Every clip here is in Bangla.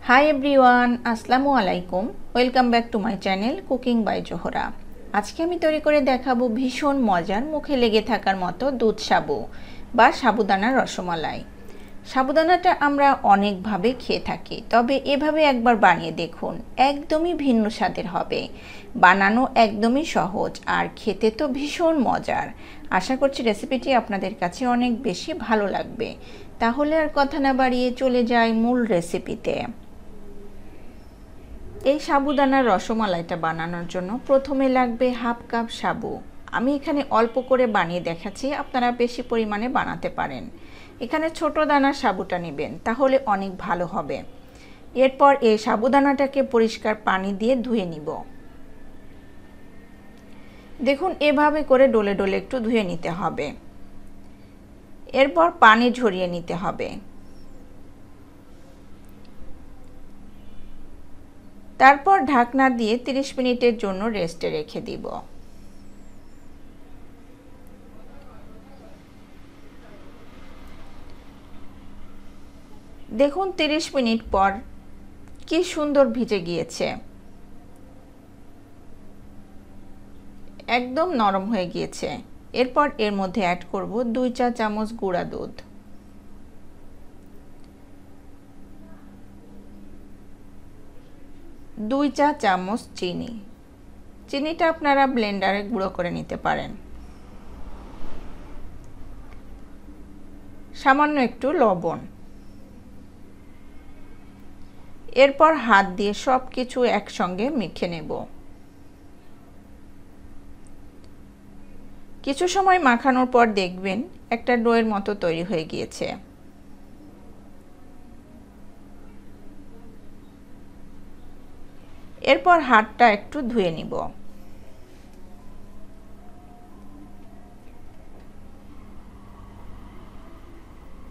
হাই এভরিওয়ান, আসসালামু আলাইকুম। Welcome back to my channel cooking by Zohra. আজকে আমি তৈরি করে দেখাবো ভীষণ মজার, মুখে লেগে থাকার মতো দুধ সাবু বা সাবুদানার রসমালাই। সাবুদানাটা আমরা অনেকভাবে খেয়ে থাকি, তবে এভাবে একবার বানিয়ে দেখুন, একদমই ভিন্ন স্বাদের হবে। বানানো একদমই সহজ আর খেতে তো ভীষণ মজার। আশা করছি রেসিপিটি আপনাদের কাছে অনেক বেশি ভালো লাগবে। তাহলে আর কথা না বাড়িয়ে চলে যাই মূল রেসিপিতে। এই সাবুদানার রসমালাইটা বানানোর জন্য প্রথমে লাগবে হাফ কাপ সাবু। আমি এখানে অল্প করে বানিয়ে দেখাচ্ছি, আপনারা বেশি পরিমাণে বানাতে পারেন। এখানে ছোট দানার সাবুটা নেবেন, তাহলে অনেক ভালো হবে। এরপর এই সাবুদানাটাকে পরিষ্কার পানি দিয়ে ধুয়ে নিব। দেখুন, এভাবে করে ডলে ডলে একটু ধুয়ে নিতে হবে। এরপর পানি ঝরিয়ে নিতে হবে। তারপর ঢাকনা দিয়ে 30 মিনিটের জন্য রেস্টে রেখে দিব। দেখুন 30 মিনিট পর কি সুন্দর ভিজে গিয়েছে, একদম নরম হয়ে গিয়েছে। এরপর এর মধ্যে অ্যাড করব 2 চা চামচ গুঁড়া দুধ, 2 চা চামচ চিনি। চিনিটা আপনারা ব্লেন্ডারে গুঁড়ো করে নিতে পারেন। সামান্য একটু লবণ। এরপর হাত দিয়ে সব কিছু একসঙ্গে মেখে নেব। কিছু সময় মাখানোর পর দেখবেন একটা ডোয়ের মতো তৈরি হয়ে গিয়েছে। এরপর হাতটা একটু ধুয়ে নিব।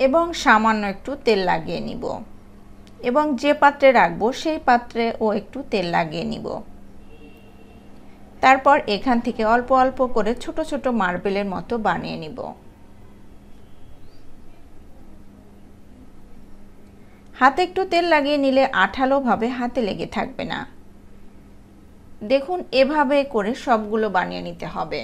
এবং সামান্য একটু তেল লাগিয়ে নিব, এবং যে পাত্রে রাখবো সেই পাত্রেও একটু তেল লাগিয়ে নিব। তারপর এখান থেকে অল্প অল্প করে ছোট ছোট মার্বেলের মতো বানিয়ে নিব। হাতে একটু তেল লাগিয়ে নিলে আঠালোভাবে হাতে লেগে থাকবে না। দেখুন, এভাবে করে সবগুলো বানিয়ে নিতে হবে।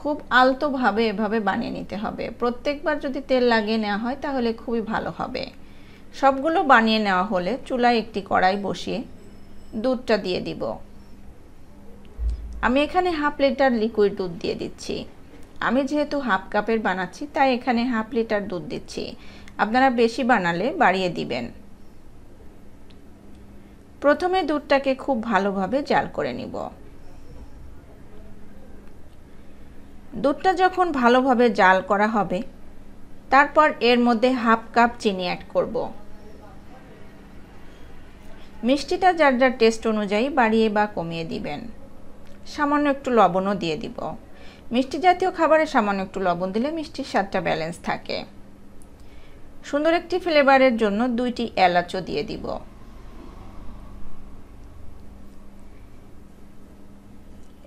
খুব আলতোভাবে এভাবে বানিয়ে নিতে হবে। প্রত্যেকবার যদি তেল লাগিয়ে নেওয়া হয় তাহলে খুবই ভালো হবে। সবগুলো বানিয়ে নেওয়া হলে চুলায় একটি কড়াই বসিয়ে দুধটা দিয়ে দিব। আমি এখানে হাফ লিটার লিকুইড দুধ দিয়ে দিচ্ছি। আমি যেহেতু হাফ কাপের বানাচ্ছি তাই এখানে হাফ লিটার দুধ দিচ্ছি। আপনারা বেশি বানালে বাড়িয়ে দিবেন। প্রথমে দুধটাকে খুব ভালোভাবে জাল করে নিব। দুধটা যখন ভালোভাবে জাল করা হবে, তারপর এর মধ্যে হাফ কাপ চিনি অ্যাড করব। মিষ্টিটা যার যার টেস্ট অনুযায়ী বাড়িয়ে বা কমিয়ে দিবেন। সামান্য একটু লবণও দিয়ে দিব। মিষ্টি জাতীয় খাবারে সামান্য একটু লবণ দিলে মিষ্টির স্বাদটা ব্যালেন্স থাকে। সুন্দর একটি ফ্লেভারের জন্য 2টি এলাচও দিয়ে দিব।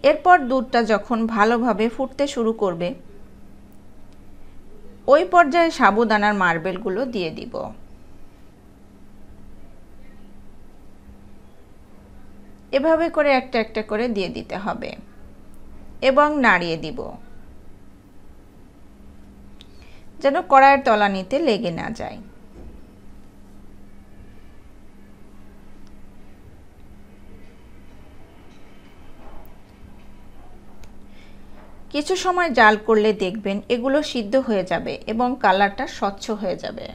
এরপর দুধটা যখন ভালোভাবে ফুটতে শুরু করবে, ওই পর্যায়ে সাবুদানার মার্বেলগুলো দিয়ে দিব। এভাবে করে একটা একটা করে দিয়ে দিতে হবে এবং নাড়িয়ে দিব, যেন কড়াইয়ের তলানিতে লেগে না যায়। কিছু সময় জাল করলে দেখবেন এগুলো সিদ্ধ হয়ে যাবে এবং কালারটা স্বচ্ছ হয়ে যাবে।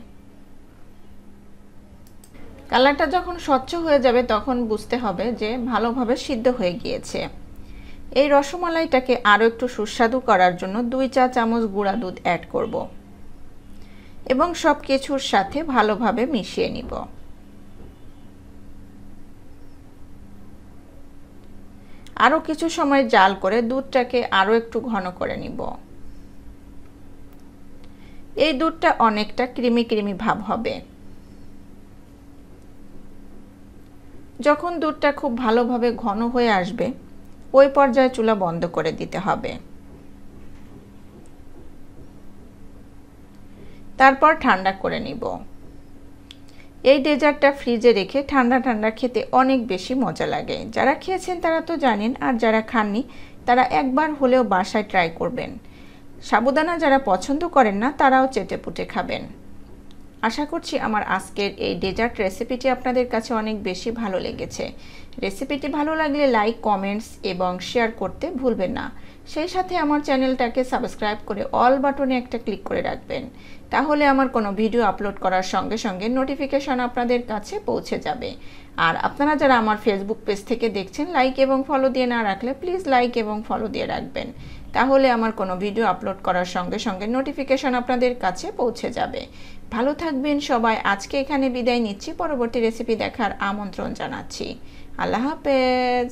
কালারটা যখন স্বচ্ছ হয়ে যাবে তখন বুঝতে হবে যে ভালোভাবে সিদ্ধ হয়ে গিয়েছে। এই রসমালাইটাকে আরও একটু সুস্বাদু করার জন্য 2 চা চামচ গুঁড়া দুধ অ্যাড করব এবং সব কিছুর সাথে ভালোভাবে মিশিয়ে নিব। আরও কিছু সময় জাল করে দুধটাকে আরও একটু ঘন করে নিব। এই দুধটা অনেকটা ক্রিমি ক্রিমি ভাব হবে। যখন দুধটা খুব ভালোভাবে ঘন হয়ে আসবে, ওই পর্যায়ে চুলা বন্ধ করে দিতে হবে। তারপর ঠান্ডা করে নিব। এই ডেজার্টটা ফ্রিজে রেখে ঠান্ডা ঠান্ডা খেতে অনেক বেশি মজা লাগে। যারা খেয়েছেন তারা তো জানেন, আর যারা খাননি তারা একবার হলেও বাসায় ট্রাই করবেন। সাবুদানা যারা পছন্দ করেন না তারাও চেটেপুটে খাবেন। আশা করছি আমার আজকের এই ডেজার্ট রেসিপিটি আপনাদের কাছে অনেক বেশি ভালো লেগেছে। রেসিপিটি ভালো লাগলে লাইক, কমেন্টস এবং শেয়ার করতে ভুলবেন না। সেই সাথে আমার চ্যানেলটাকে সাবস্ক্রাইব করে অল বাটনে একটা ক্লিক করে রাখবেন। তাহলে আমার কোনো ভিডিও আপলোড করার সঙ্গে সঙ্গে নোটিফিকেশন আপনাদের কাছে পৌঁছে যাবে। আর আপনারা যারা আমার ফেসবুক পেজ থেকে দেখছেন, লাইক এবং ফলো দিয়ে না রাখলে প্লিজ লাইক এবং ফলো দিয়ে রাখবেন। তাহলে আমার কোনো ভিডিও আপলোড করার সঙ্গে সঙ্গে নোটিফিকেশন আপনাদের কাছে পৌঁছে যাবে। ভালো থাকবেন সবাই। আজকে এখানে বিদায় নিচ্ছি, পরবর্তী রেসিপি দেখার আমন্ত্রণ জানাচ্ছি। আল্লাহ হাফেজ।